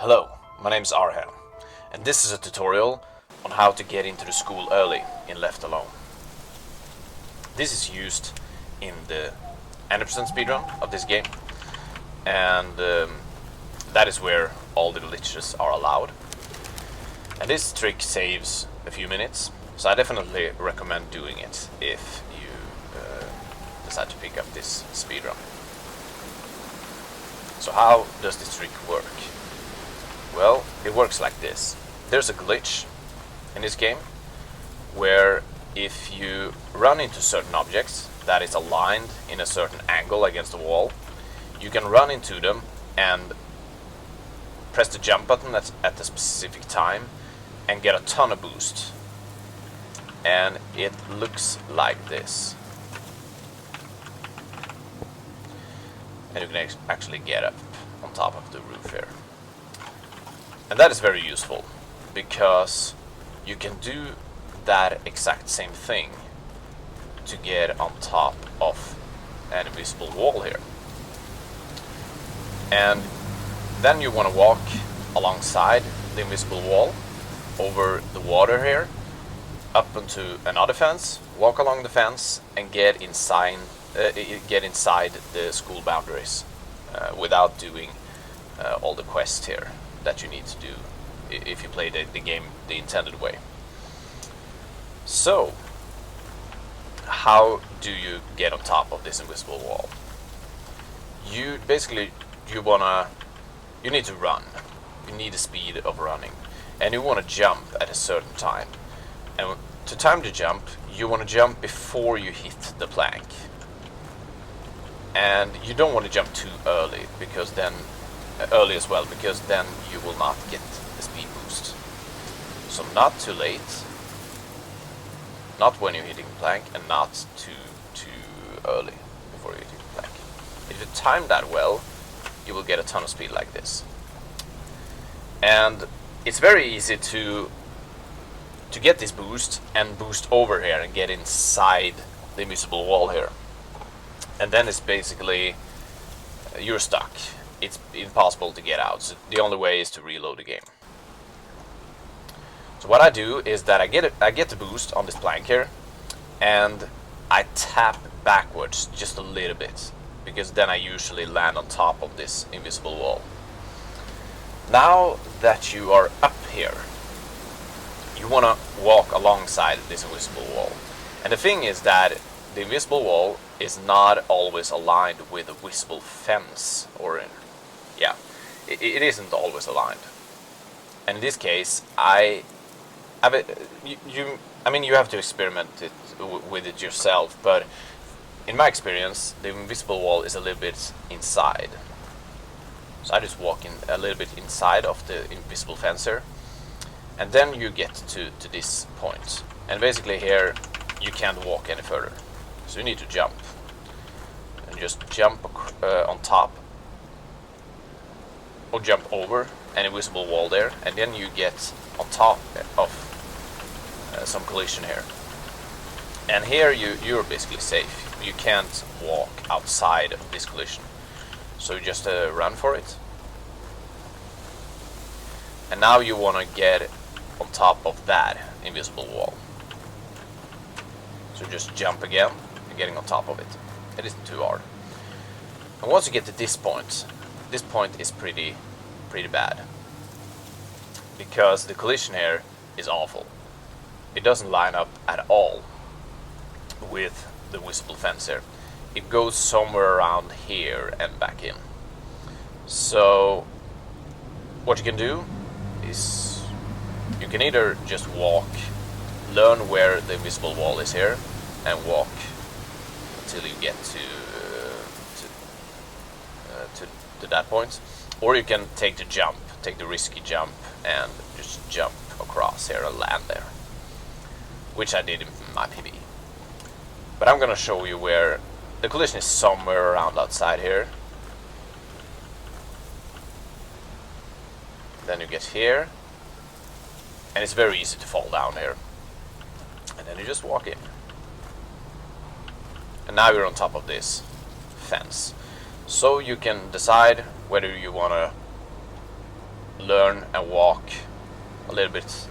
Hello, my name is Arhan, and this is a tutorial on how to get into the school early in Left Alone. This is used in the 100% speedrun of this game, and that is where all the glitches are allowed. And this trick saves a few minutes, so I definitely recommend doing it if you decide to pick up this speedrun. So how does this trick work? Well, it works like this. There's a glitch in this game where if you run into certain objects that is aligned in a certain angle against the wall, you can run into them and press the jump button at a specific time and get a ton of boost. And it looks like this. And you can actually get up on top of the roof here. And that is very useful because you can do that exact same thing to get on top of an invisible wall here. And then you want to walk alongside the invisible wall over the water here up onto another fence, walk along the fence and get inside the school boundaries without doing all the quests here that you need to do if you play the game the intended way. So, how do you get on top of this invisible wall? You basically you need to run. You need the speed of running, and you want to jump at a certain time. And to time the jump, you want to jump before you hit the plank. And you don't want to jump too early because then because then you will not get the speed boost. So not too late, not when you're hitting the plank, and not too early before you're hitting the plank. If you time that well, you will get a ton of speed like this. And it's very easy to get this boost and boost over here and get inside the invisible wall here. And then it's basically you're stuck. It's impossible to get out. So the only way is to reload the game. So what I do is that I get the boost on this plank here, and I tap backwards just a little bit, because then I usually land on top of this invisible wall. Now that you are up here, you want to walk alongside this invisible wall. And the thing is that the invisible wall is not always aligned with a visible fence, or it isn't always aligned. And in this case, you have to experiment with it yourself, but in my experience, the invisible wall is a little bit inside. So I just walk in a little bit inside of the invisible fence here, and then you get to this point. And basically here, you can't walk any further. So you need to jump. And just jump on top, or jump over an invisible wall there, and then you get on top of some collision here. And here you're basically safe. You can't walk outside of this collision. So you just run for it. And now you want to get on top of that invisible wall. So just jump again and getting on top of it. It isn't too hard. And once you get to this point is pretty bad, because the collision here is awful. It doesn't line up at all with the visible fence here. It goes somewhere around here and back in. So what you can do is you can either just walk, learn where the invisible wall is here, and walk until you get to that point, or you can take the risky jump and just jump across here and land there, which I did in my PB. But I'm gonna show you where the collision is, somewhere around outside here. Then you get here, and it's very easy to fall down here, and then you just walk in, and now you're on top of this fence. So you can decide whether you want to learn and walk a little bit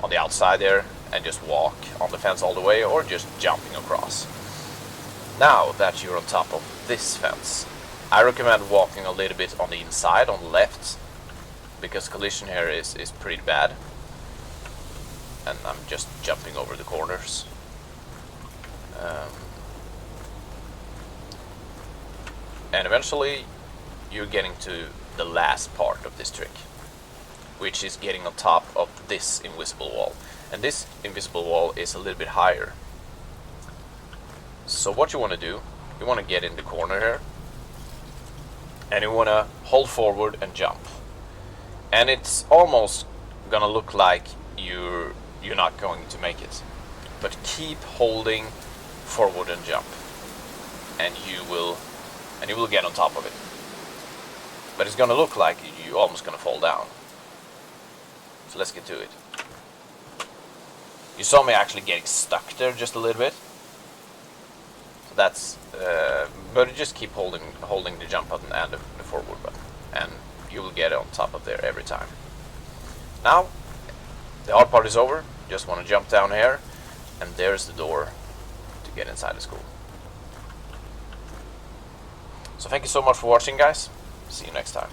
on the outside there and just walk on the fence all the way, or just jumping across. Now that you're on top of this fence, I recommend walking a little bit on the inside, on the left, because collision here is pretty bad. And I'm just jumping over the corners. And eventually you're getting to the last part of this trick, which is getting on top of this invisible wall. And this invisible wall is a little bit higher. So what you want to do, you want to get in the corner here, and you want to hold forward and jump. And it's almost gonna look like you're not going to make it, but keep holding forward and jump, and you will get on top of it. But it's gonna look like you're almost gonna fall down. So let's get to it. You saw me actually getting stuck there just a little bit. So that's, but just keep holding the jump button and the forward button, and you will get on top of there every time. Now, the hard part is over. Just want to jump down here, and there's the door to get inside the school. So thank you so much for watching, guys. See you next time.